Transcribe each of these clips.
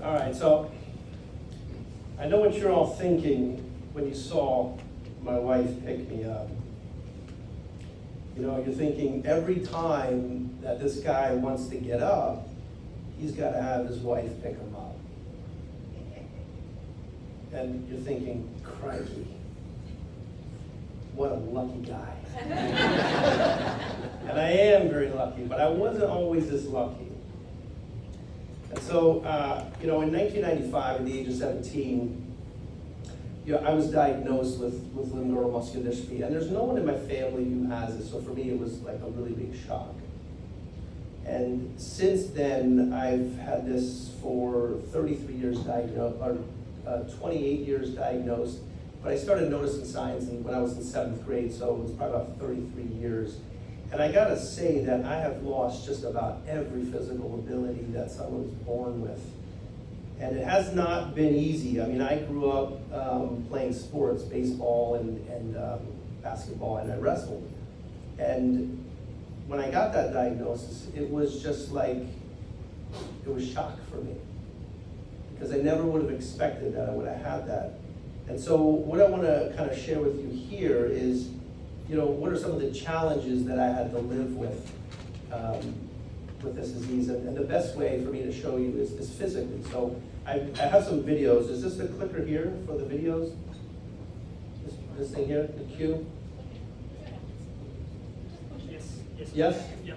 All right, so I know what you're all thinking when you saw my wife pick me up. You know, you're thinking every time that this guy wants to get up, he's got to have his wife pick him up. And you're thinking, crikey, what a lucky guy. And I am very lucky, but I wasn't always this lucky. And so, you know, in 1995, at the age of 17, I was diagnosed with Limb Girdle Muscular Dystrophy, and there's no one in my family who has it, so for me it was like a really big shock. And since then, I've had this for 33 years diagnosed, or 28 years diagnosed, but I started noticing signs when I was in 7th grade, so it was probably about 33 years. And I gotta say that I have lost just about every physical ability that someone was born with. And it has not been easy. I mean, I grew up playing sports, baseball and basketball, and I wrestled. And when I got that diagnosis, it was just like, it was shock for me. Because I never would have expected that I would have had that. And so what I wanna kind of share with you here is, you know, what are some of the challenges that I had to live with this disease? And the best way for me to show you is physically. So I have some videos. Is this the clicker here for the videos? This thing here, the cue? Yes. Yes? Yeah.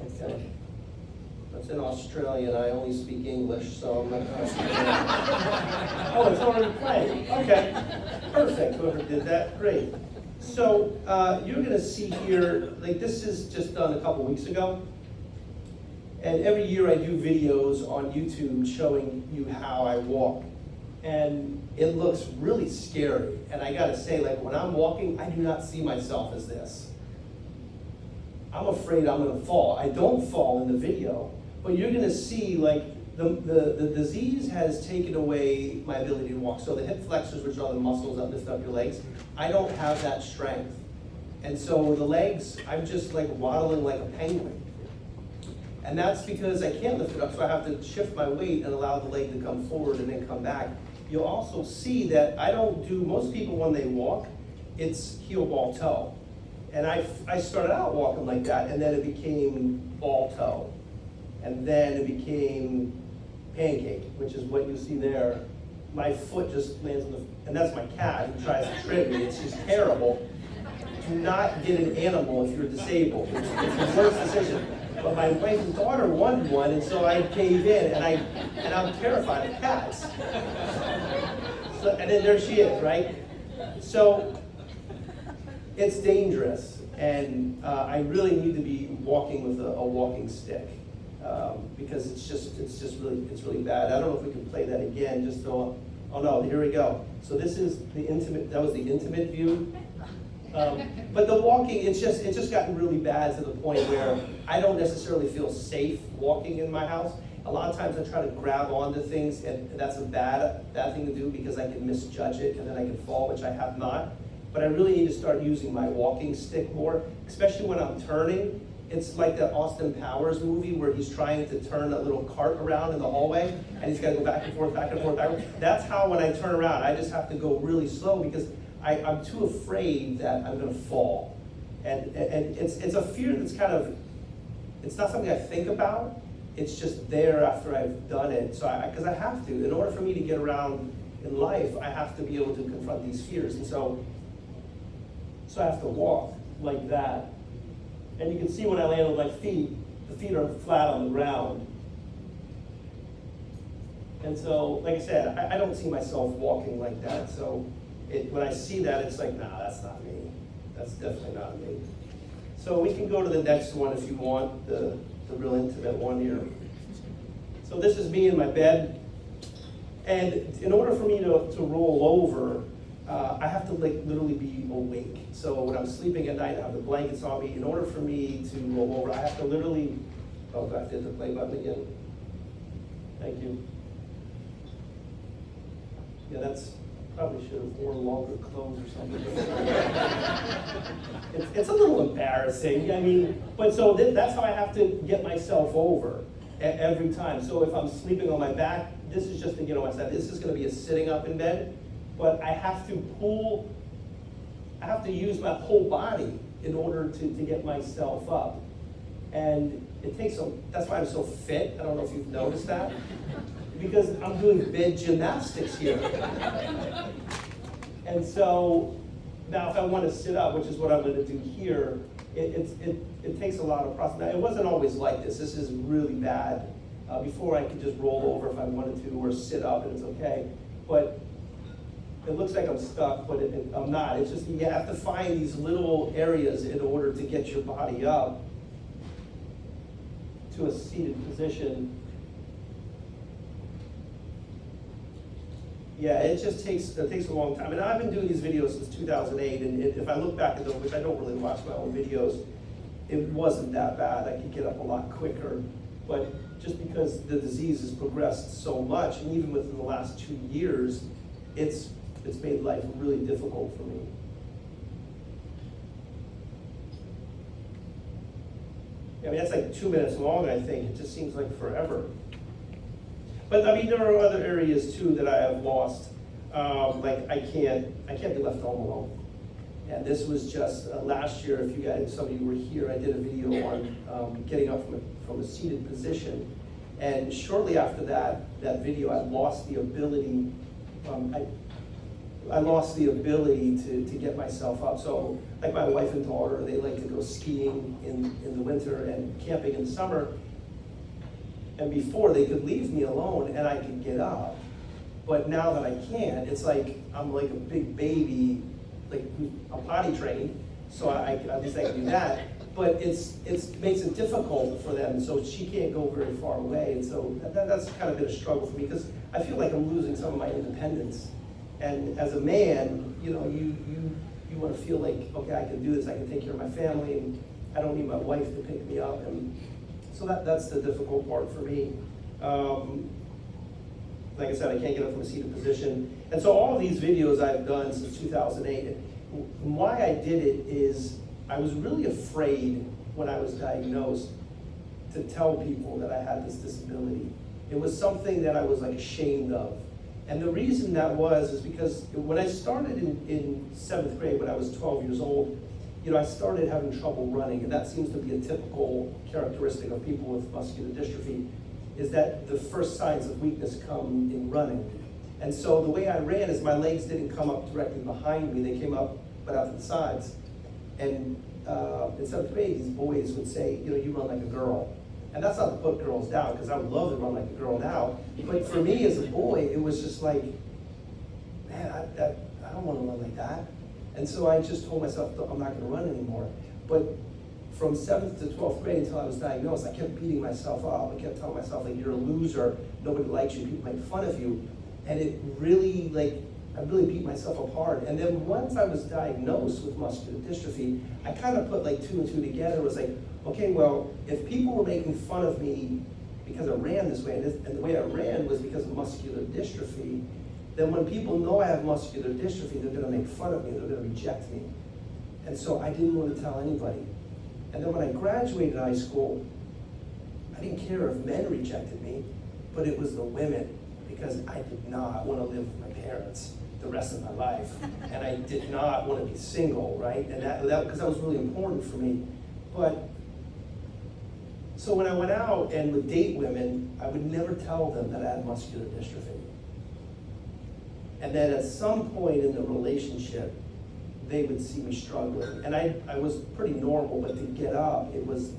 Okay. That's in Australian. I only speak English, so I'm not going to speak Oh, it's already playing. Okay. Perfect. Whoever did that, great. So you're going to see here, like this is just done a couple weeks ago. And every year I do videos on YouTube showing you how I walk. And it looks really scary. And I got to say, like when I'm walking, I do not see myself as this. I'm afraid I'm going to fall. I don't fall in the video, but you're going to see like the disease has taken away my ability to walk. So the hip flexors, which are the muscles that lift up your legs, I don't have that strength. And so the legs, I'm just like waddling like a penguin. And that's because I can't lift it up, so I have to shift my weight and allow the leg to come forward and then come back. You'll also see that I don't do, most people when they walk, it's heel, ball, toe. And I started out walking like that, and then it became ball, toe. And then it became pancake, which is what you see there. My foot just lands on the, and that's my cat who tries to trip me. It's just terrible. Do not get an animal if you're disabled. It's the worst decision. But my wife and daughter wanted one, and so I gave in, and I'm terrified of cats. So, and then there she is, right? So it's dangerous, and I really need to be walking with a walking stick because it's really bad. I don't know if we can play that again. Just so, oh no, here we go. So this is the intimate. That was the intimate view. But the walking, it's just gotten really bad to the point where I don't necessarily feel safe walking in my house. A lot of times I try to grab onto things, and that's a bad thing to do because I can misjudge it and then I can fall, which I have not. But I really need to start using my walking stick more, especially when I'm turning. It's like that Austin Powers movie where he's trying to turn a little cart around in the hallway, and he's got to go back and forth, back and forth, back and forth. That's how when I turn around, I just have to go really slow because I'm too afraid that I'm going to fall. And it's a fear that's kind of, it's not something I think about. It's just there after I've done it. So because I have to. In order for me to get around in life, I have to be able to confront these fears. And so I have to walk like that. And you can see when I land on my feet, the feet are flat on the ground. And so, like I said, I don't see myself walking like that. So when I see that, it's like, nah, that's not me. That's definitely not me. So we can go to the next one if you want, the real intimate one here. So this is me in my bed. And in order for me to roll over, I have to like literally be awake. So when I'm sleeping at night, I have the blankets on me. In order for me to roll over, I have to literally, oh, do I have to hit the play button again? Thank you. Yeah, that's, probably should have worn longer clothes or something. It's a little embarrassing. I mean, but so that's how I have to get myself over every time. So if I'm sleeping on my back, this is just to get on my side. This is gonna be a sitting up in bed, but I have to use my whole body in order to get myself up. And it takes that's why I'm so fit. I don't know if you've noticed that. Because I'm doing bed gymnastics here. And so now if I want to sit up, which is what I'm going to do here, it takes a lot of process. Now, it wasn't always like this. This is really bad. Before I could just roll over if I wanted to, or sit up and it's okay. But it looks like I'm stuck, but I'm not. It's just you have to find these little areas in order to get your body up to a seated position. Yeah, it takes a long time. And I've been doing these videos since 2008, and if I look back at them, which I don't really watch my own videos, it wasn't that bad. I could get up a lot quicker. But just because the disease has progressed so much, and even within the last 2 years, it's made life really difficult for me. I mean, that's like 2 minutes long, I think. It just seems like forever. But I mean, there are other areas too that I have lost. Like I can't be left home alone. And this was just last year. If some of you were here, I did a video on getting up from a seated position. And shortly after that video, I lost the ability. I lost the ability to get myself up. So, like my wife and daughter, they like to go skiing in the winter and camping in the summer. And before, they could leave me alone and I could get up. But now that I can't, it's like I'm like a big baby, like I'm potty trained, so at least I can do that. But it makes it difficult for them, so she can't go very far away. And so that's kind of been a struggle for me, because I feel like I'm losing some of my independence. And as a man, you know, you want to feel like, okay, I can do this, I can take care of my family, and I don't need my wife to pick me up. And so that's the difficult part for me. Like I said, I can't get up from a seated position. And so all of these videos I've done since 2008, and why I did it is I was really afraid when I was diagnosed to tell people that I had this disability. It was something that I was like ashamed of. And the reason that is because when I started in 7th grade, when I was 12 years old, you know, I started having trouble running, and that seems to be a typical characteristic of people with muscular dystrophy, is that the first signs of weakness come in running. And so the way I ran is my legs didn't come up directly behind me, they came up but out to the sides. And in 7th grade, these boys would say, you know, you run like a girl. And that's not to put girls down, because I would love to run like a girl now. But for me as a boy, it was just like, man, I don't want to run like that. And so I just told myself, I'm not going to run anymore. But from 7th to 12th grade until I was diagnosed, I kept beating myself up. I kept telling myself, like, you're a loser, nobody likes you, people make fun of you. And it really, I really beat myself apart. And then once I was diagnosed with muscular dystrophy, I kind of put like 2 and 2 together. It was like, okay, well, if people were making fun of me because I ran this way, and the way I ran was because of muscular dystrophy, then when people know I have muscular dystrophy, they're going to make fun of me, they're going to reject me. And so I didn't want to tell anybody. And then when I graduated high school, I didn't care if men rejected me, but it was the women, because I did not want to live with my parents the rest of my life. And I did not want to be single, right? And that because that was really important for me. But so when I went out and would date women, I would never tell them that I had muscular dystrophy. And then at some point in the relationship, they would see me struggling. And I was pretty normal, but to get up, it was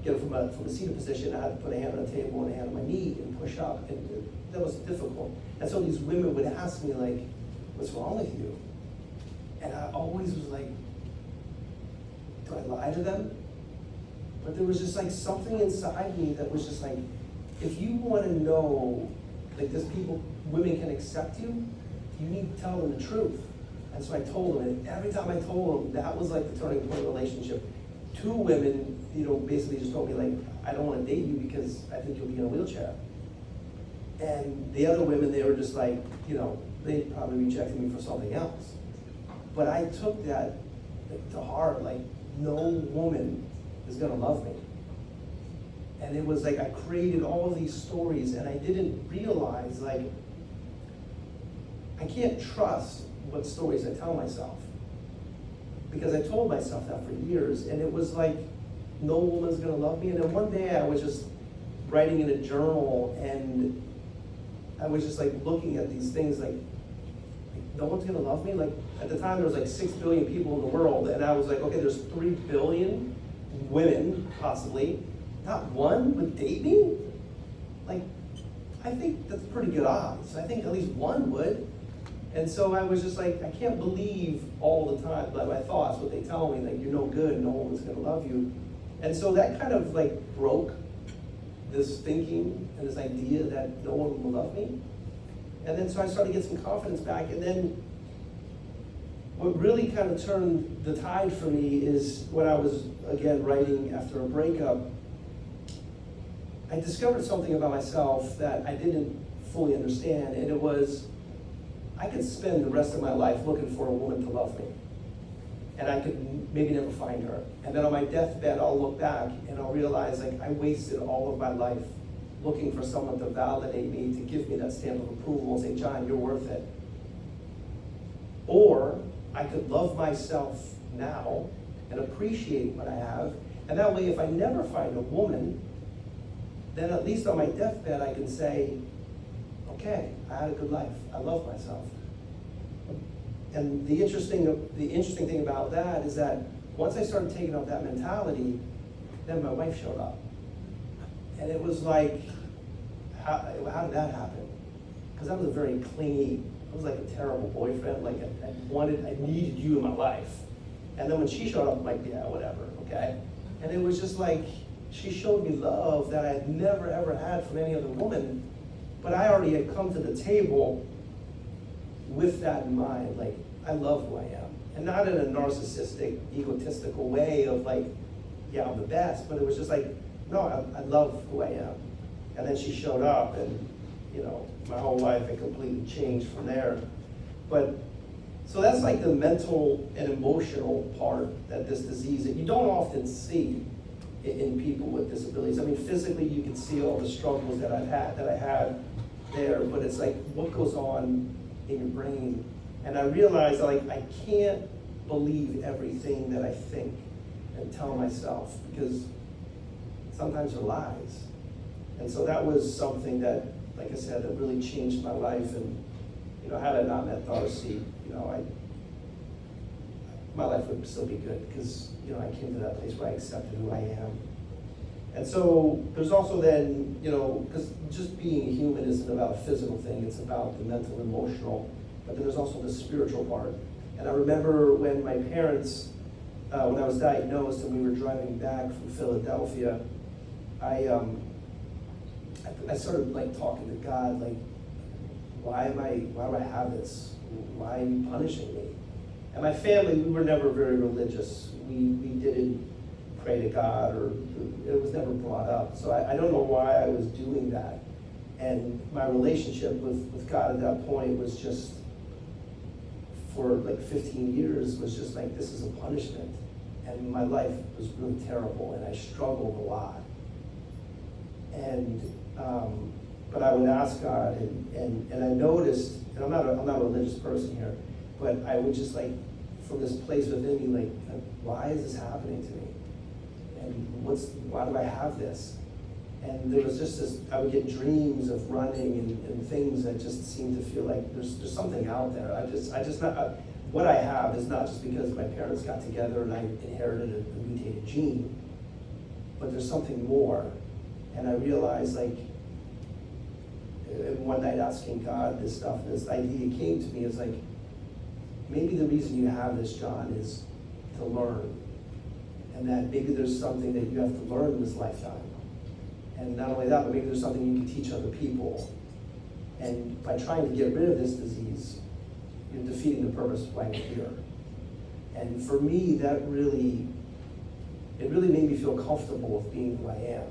get up from a seated position, I had to put a hand on the table and a hand on my knee and push up. And that was difficult. And so these women would ask me, like, what's wrong with you? And I always was like, do I lie to them? But there was just like something inside me that was just like, if you want to know, like, women can accept you, you need to tell them the truth. And so I told them, and every time I told them, that was like the turning point of the relationship. 2 women, you know, basically just told me, like, I don't want to date you because I think you'll be in a wheelchair. And the other women, they were just like, you know, they probably rejected me for something else. But I took that to heart, like, no woman is going to love me. And it was like I created all these stories, and I didn't realize, like, I can't trust what stories I tell myself. Because I told myself that for years, and it was like, no woman's gonna love me. And then one day I was just writing in a journal, and I was just like looking at these things like no one's gonna love me? Like, at the time there was like 6 billion people in the world, and I was like, okay, there's 3 billion women, possibly. Not one would date me? Like, I think that's pretty good odds. I think at least one would. And so I was just like, I can't believe all the time, like my thoughts, what they tell me, like, you're no good, no one's gonna love you. And so that kind of like broke this thinking and this idea that no one will love me. And then so I started to get some confidence back. And then what really kind of turned the tide for me is when I was, again, writing after a breakup, I discovered something about myself that I didn't fully understand, and it was, I could spend the rest of my life looking for a woman to love me, and I could maybe never find her. And then on my deathbed, I'll look back and I'll realize, like, I wasted all of my life looking for someone to validate me, to give me that stamp of approval and say, John, you're worth it. Or I could love myself now and appreciate what I have, and that way if I never find a woman, then at least on my deathbed I can say, okay, I had a good life, I love myself. And the interesting thing about that is that once I started taking on that mentality, then my wife showed up. And it was like, how did that happen? Because I was a very clingy, I was like a terrible boyfriend, like I needed you in my life. And then when she showed up, I'm like, yeah, whatever, okay? And it was just like, she showed me love that I had never ever had from any other woman, but I already had come to the table with that in mind, like, I love who I am. And not in a narcissistic, egotistical way of like, yeah, I'm the best, but it was just like, no, I love who I am. And then she showed up, and you know, my whole life had completely changed from there. But, so that's like the mental and emotional part that this disease, that you don't often see in people with disabilities. I mean, physically you can see all the struggles that I had there, but it's like, what goes on in your brain? And I realized, like, I can't believe everything that I think and tell myself, because sometimes they're lies. And so that was something that, like I said, that really changed my life. And, you know, had I not met Darcy, you know, my life would still be good, because, you know, I came to that place where I accepted who I am. And so there's also then, you know, because just being a human isn't about a physical thing, it's about the mental, emotional, but then there's also the spiritual part. And I remember when my parents, when I was diagnosed and we were driving back from Philadelphia, I started like talking to God, like, why do I have this? Why are you punishing me? And my family, we were never very religious. We didn't pray to God, or it was never brought up. So I don't know why I was doing that. And my relationship with God at that point was just, for like 15 years, was just like, this is a punishment. And my life was really terrible, and I struggled a lot. And, but I would ask God, and I noticed, and I'm not a religious person here, but I would just like, from this place within me, like, why is this happening to me? And why do I have this? And there was just this, I would get dreams of running and things that just seemed to feel like there's something out there. What I have is not just because my parents got together and I inherited a mutated gene, but there's something more. And I realized, like, one night asking God this stuff, this idea came to me, is like, maybe the reason you have this, John, is to learn. And that maybe there's something that you have to learn in this lifetime. And not only that, but maybe there's something you can teach other people. And by trying to get rid of this disease, you're defeating the purpose of why you're here. And for me, it really made me feel comfortable with being who I am.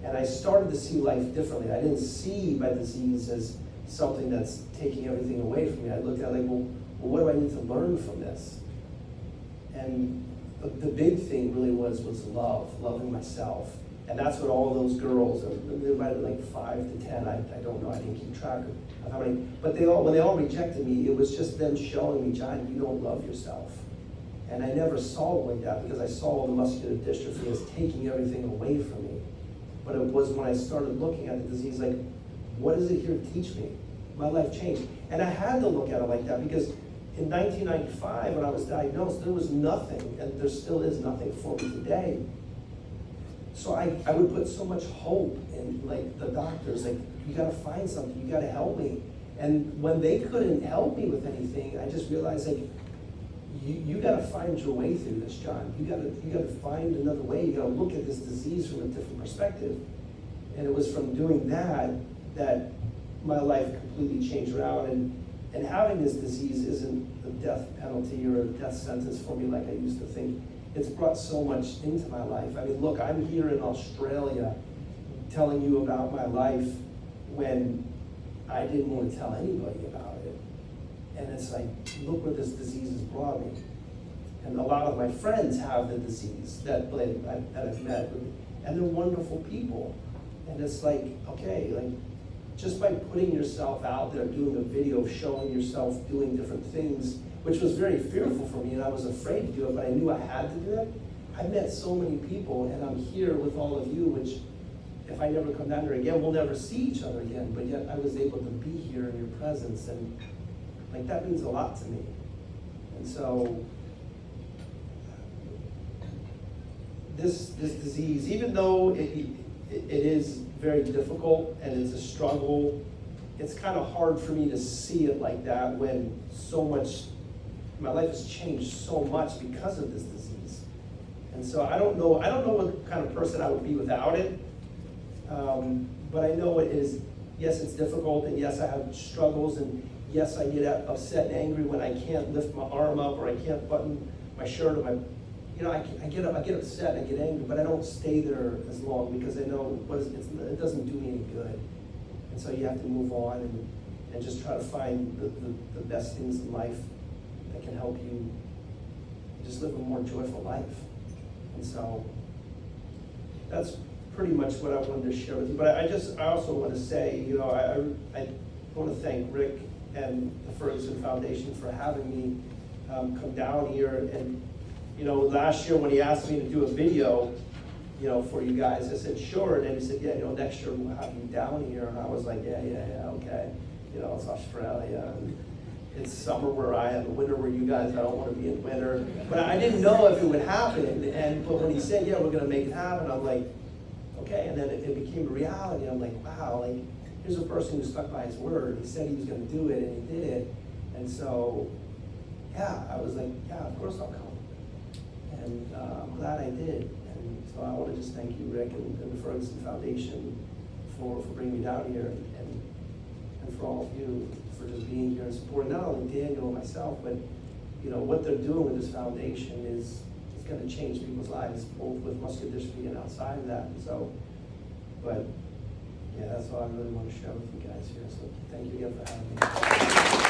And I started to see life differently. I didn't see my disease as something that's taking everything away from me. I looked at it like, well, what do I need to learn from this? And the big thing really was loving myself. And that's what all those girls, there might have been like 5 to 10, I don't know, I didn't keep track of how many, but when they all rejected me, it was just them showing me, John, you don't love yourself. And I never saw it like that because I saw the muscular dystrophy as taking everything away from me. But it was when I started looking at the disease, like, what is it here to teach me? My life changed. And I had to look at it like that because in 1995, when I was diagnosed, there was nothing, and there still is nothing for me today. So I would put so much hope in like the doctors, like, you gotta find something, you gotta help me. And when they couldn't help me with anything, I just realized, like, you gotta find your way through this, John. You gotta find another way. You gotta look at this disease from a different perspective. And it was from doing that my life completely changed around. And having this disease isn't a death penalty or a death sentence for me like I used to think. It's brought so much into my life. I mean, look, I'm here in Australia telling you about my life when I didn't want to tell anybody about it. And it's like, look where this disease has brought me. And a lot of my friends have the disease that I've met, and they're wonderful people. And it's like, okay, like, just by putting yourself out there, doing a video, showing yourself doing different things, which was very fearful for me, and I was afraid to do it, but I knew I had to do it. I met so many people, and I'm here with all of you, which if I never come down here again, we'll never see each other again, but yet I was able to be here in your presence, and like, that means a lot to me. And so, this disease, even though it is very difficult and it's a struggle, it's kind of hard for me to see it like that when so much, my life has changed so much because of this disease. And so I don't know what kind of person I would be without it, but I know it is, yes, it's difficult, and yes, I have struggles, and yes, I get upset and angry when I can't lift my arm up or I can't button my shirt or I get upset and I get angry, but I don't stay there as long because I know it doesn't do me any good. And so you have to move on and just try to find the best things in life that can help you just live a more joyful life. And so that's pretty much what I wanted to share with you. But I also want to say, I want to thank Rick and the Ferguson Foundation for having me come down here. And last year when he asked me to do a video, for you guys, I said, sure. And then he said, yeah, next year we'll have you down here. And I was like, yeah, okay. It's Australia, and it's summer where I am, winter where you guys, I don't want to be in winter. But I didn't know if it would happen. But when he said, yeah, we're going to make it happen, I'm like, okay. And then it became a reality. I'm like, wow, like, here's a person who stuck by his word. He said he was going to do it, and he did it. And so, yeah, I was like, yeah, of course I'll come. And I'm glad I did. And so I want to just thank you, Rick, and the Ferguson Foundation for bringing me down here, and for all of you for just being here and supporting not only Daniel and myself, but what they're doing with this foundation is going to change people's lives, both with muscular dystrophy and outside of that. And so, but yeah, that's all I really want to share with you guys here. So thank you again for having me.